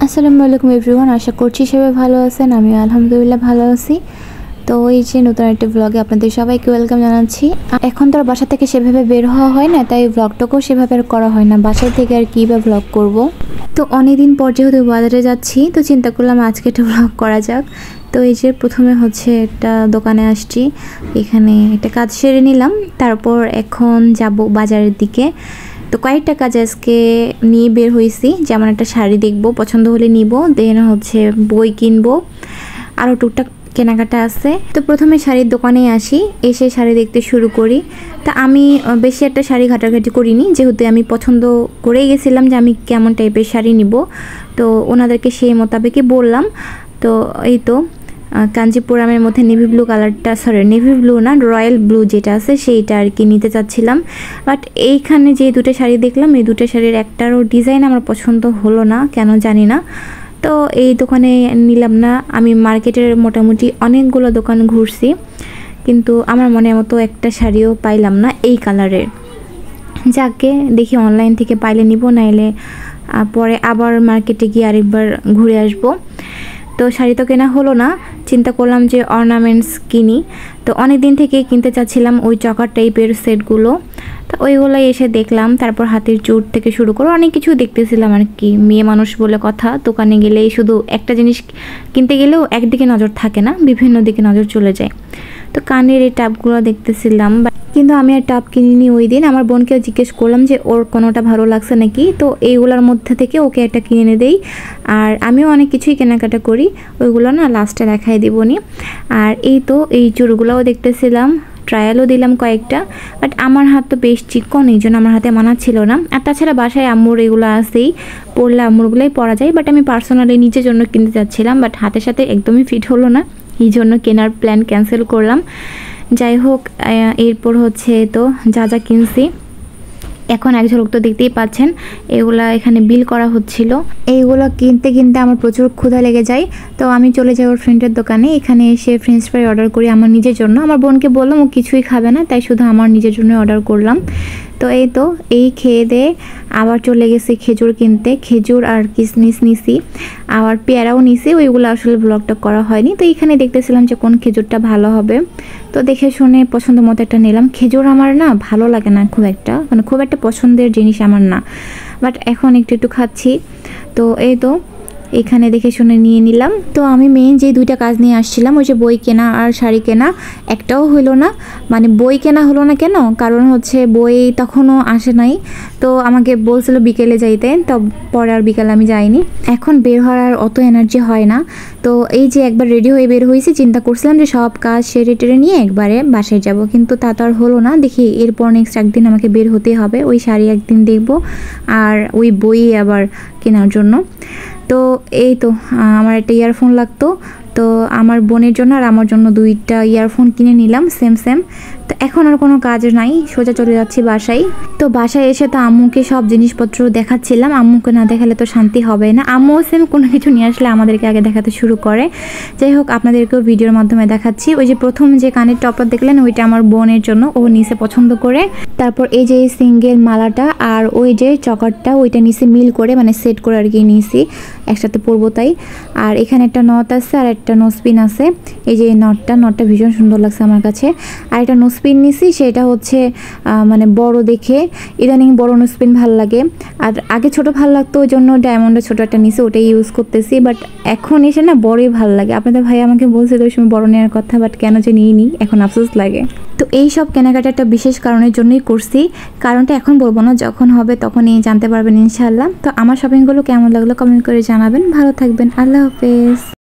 আসসালামু আলাইকুম এভরিওয়ান, আশা করছি সবাই ভালো আছেন। আমি আলহামদুলিল্লাহ ভালো আছি। তো এই যে নতুন একটা ব্লগে আপনাদের সবাইকে ওয়েলকাম জানাচ্ছি। এখন তো আর বাসা থেকে সেভাবে বের হওয়া হয় না, তাই ব্লগটাকেও সেভাবে আর করা হয় না। বাসায় থেকে আর কী বা ব্লগ করব। তো অনেকদিন পর যেহেতু বাজারে যাচ্ছি, তো চিন্তা করলাম আজকে একটা ব্লগ করা যাক। তো এই যে প্রথমে হচ্ছে একটা দোকানে আসছি, এখানে একটা কাজ সেরে নিলাম, তারপর এখন যাব বাজারের দিকে। তো কয়েকটা কাজ আজকে নিয়ে বের হয়েছি, যেমন একটা শাড়ি দেখব, পছন্দ হলে নিব, দেন হচ্ছে বই কিনবো, আরও টুকটাক কেনাকাটা আছে। তো প্রথমে শাড়ির দোকানে আসি, এসে শাড়ি দেখতে শুরু করি। তা আমি বেশি একটা শাড়ি ঘাটাঘাটি করিনি, যেহেতু আমি পছন্দ করেই গেছিলাম যে আমি কেমন টাইপের শাড়ি নিব। তো ওনাদেরকে সেই মোতাবেকই বললাম। তো এই তো কাঞ্জিপুরামের মধ্যে নেভি ব্লু কালারটা, নেভি ব্লু না, রয়্যাল ব্লু যেটা আছে সেইটা আর কি নিতে চাচ্ছিলাম। বাট এইখানে যে দুটো শাড়ি দেখলাম, এই দুটো শাড়ির একটারও ডিজাইন আমার পছন্দ হলো না, কেন জানি না। তো এই দোকানে নিলাম না। আমি মার্কেটের মোটামুটি অনেকগুলো দোকান ঘুরছি, কিন্তু আমার মনের মতো একটা শাড়িও পাইলাম না এই কালারের। যাকে দেখি অনলাইন থেকে পাইলে নিব, নাইলে পরে আবার মার্কেটে গিয়ে আরেকবার ঘুরে আসবো। তো শাড়ি তো কেনা হলো না, চিন্তা করলাম যে অর্নামেন্টস কিনি। তো অনেক দিন থেকেই কিনতে চাচ্ছিলাম ওই চকার টাইপের সেটগুলো। তো ওইগুলোই এসে দেখলাম, তারপর হাতের চুট থেকে শুরু করে অনেক কিছু দেখতেছিলাম আর কি। মেয়ে মানুষ বলে কথা, দোকানে গেলেই শুধু একটা জিনিস কিনতে গেলেও একদিকে নজর থাকে না, বিভিন্ন দিকে নজর চলে যায়। তো কানের এই টাপগুলো দেখতেছিলাম, কিন্তু আমি আর টাপ কিনিনি ওই দিন। আমার বোনকে জিজ্ঞেস করলাম যে ওর কোনোটা ভালো লাগছে নাকি, তো এইগুলোর মধ্যে থেকে ওকে একটা কিনে এনে দেই। আর আমিও অনেক কিছুই কেনাকাটা করি, ওইগুলো না লাস্টে দেখাই দিবনি। আর এই তো এই চুড়গুলোও দেখতেছিলাম, ট্রায়ালও দিলাম কয়েকটা। বাট আমার হাত তো বেশ চিকন, এই জন্য আমার হাতে মানাচ্ছিল না। আর তাছাড়া বাসায় আম্মুর এগুলো আছেই, পরলে আম্মুরগুলোই পরা যায়। বাট আমি পার্সোনালি নিজের জন্য কিনতে চাচ্ছিলাম, বাট হাতের সাথে একদমই ফিট হলো না, এই জন্য কেনার প্ল্যান ক্যান্সেল করলাম। যাই হোক, এরপর হচ্ছে তো যা যা কিনছি এখন এক ঝলক তো দেখতেই পাচ্ছেন। এগুলা এখানে বিল করা হচ্ছিল। এইগুলো কিনতে কিনতে আমার প্রচুর ক্ষুধা লেগে যায়। তো আমি চলে যাই ওর ফ্রেন্ডের দোকানে, এখানে এসে ফ্রেঞ্চ ফ্রাই অর্ডার করি আমার নিজের জন্য। আমার বোনকে বললাম ও কিছুই খাবে না, তাই শুধু আমার নিজের জন্য অর্ডার করলাম। তো এই খেয়ে দিয়ে আবার চলে গেছি খেজুর কিনতে। খেজুর আর কিশমিশ নিছি, আবার পেয়ারাও নিছি। ওইগুলো আসলে ব্লগটা করা হয়নি। তো এখানে দেখতেছিলাম যে কোন খেজুরটা ভালো হবে, তো দেখে শুনে পছন্দ মতো একটা নিলাম। খেজুর আমার না ভালো লাগে না খুব একটা, মানে খুব একটা পছন্দের জিনিস আমার না, বাট এখন একটু একটু খাচ্ছি। তো এই তো এখানে দেখে শুনে নিয়ে নিলাম। তো আমি মেইন যে দুইটা কাজ নিয়ে আসছিলাম, ওই যে বই কেনা আর শাড়ি কেনা, একটাও হলো না। মানে বই কেনা হলো না কেন, কারণ হচ্ছে বই তখনও আসে নাই। তো আমাকে বলছিল বিকেলে যাইতে, তো পরে আর বিকেলে আমি যাইনি। এখন বের হওয়ার আর অত এনার্জি হয় না। তো এই যে একবার রেডি হয়ে বের হয়েছি, চিন্তা করছিলাম যে সব কাজ সেরে টেরে নিয়ে একবারে বাসায় যাব, কিন্তু তা তো আর হলো না। দেখি এরপর নেক্সট একদিন আমাকে বের হতেই হবে, ওই শাড়ি একদিন দেখব আর ওই বই আবার কেনার জন্য। তো এই তো আমার একটা ইয়ারফোন লাগতো, তো আমার বোনের জন্য আর আমার জন্য দুইটা ইয়ারফোন কিনে নিলাম সেম সেম। তো এখন আর কোনো কাজ নাই, সোজা চলে যাচ্ছি বাসায়। তো বাসায় এসে তো আম্মুকে সব জিনিসপত্র দেখাচ্ছিলাম, আম্মুকে না দেখালে তো শান্তি হবে না। আম্মুও সেম কোনো কিছু নিয়ে আসলে আমাদেরকে আগে দেখাতে শুরু করে। যাই হোক, আপনাদেরকেও ভিডিওর মাধ্যমে দেখাচ্ছি। ওই যে প্রথম যে কানের টপটা দেখলেন, ওইটা আমার বোনের জন্য, ও নিচে পছন্দ করে। তারপর এই যে সিঙ্গেল মালাটা আর ওই যে চকারটা, ওইটা নিচে মিল করে মানে সেট করে আর কি নিয়েছি, একসাথে পরবো তাই। আর এখানে একটা নথ আছে আর একটা নোসপিন আছে। এই যে নটটা ভীষণ সুন্দর লাগছে আমার কাছে। আর একটা নোসপিন নিছি, সেটা হচ্ছে মানে বড় দেখে, ইদানিং বড় নোসপিন ভালো লাগে। আর আগে ছোট ভালো লাগতো, ওই জন্য ডায়মন্ডের ছোট একটা নিছি, ওটাই ইউজ করতেছি। বাট এখন এসে না বড়ই ভালো লাগে। আপনাদের ভাই আমাকে বলছিল ওই সময় বড় নেওয়ার কথা, বাট কেন যে নিইনি, এখন আফসোস লাগে। তো এই সব কেনাকাটা একটা বিশেষ কারণের জন্যই করছি, কারণটা এখন বলবো না, যখন হবে তখনই জানতে পারবেন ইনশাআল্লাহ। তো আমার শপিংগুলো কেমন লাগলো কমেন্ট করে জানাবেন। ভালো থাকবেন, আল্লাহ হাফেজ।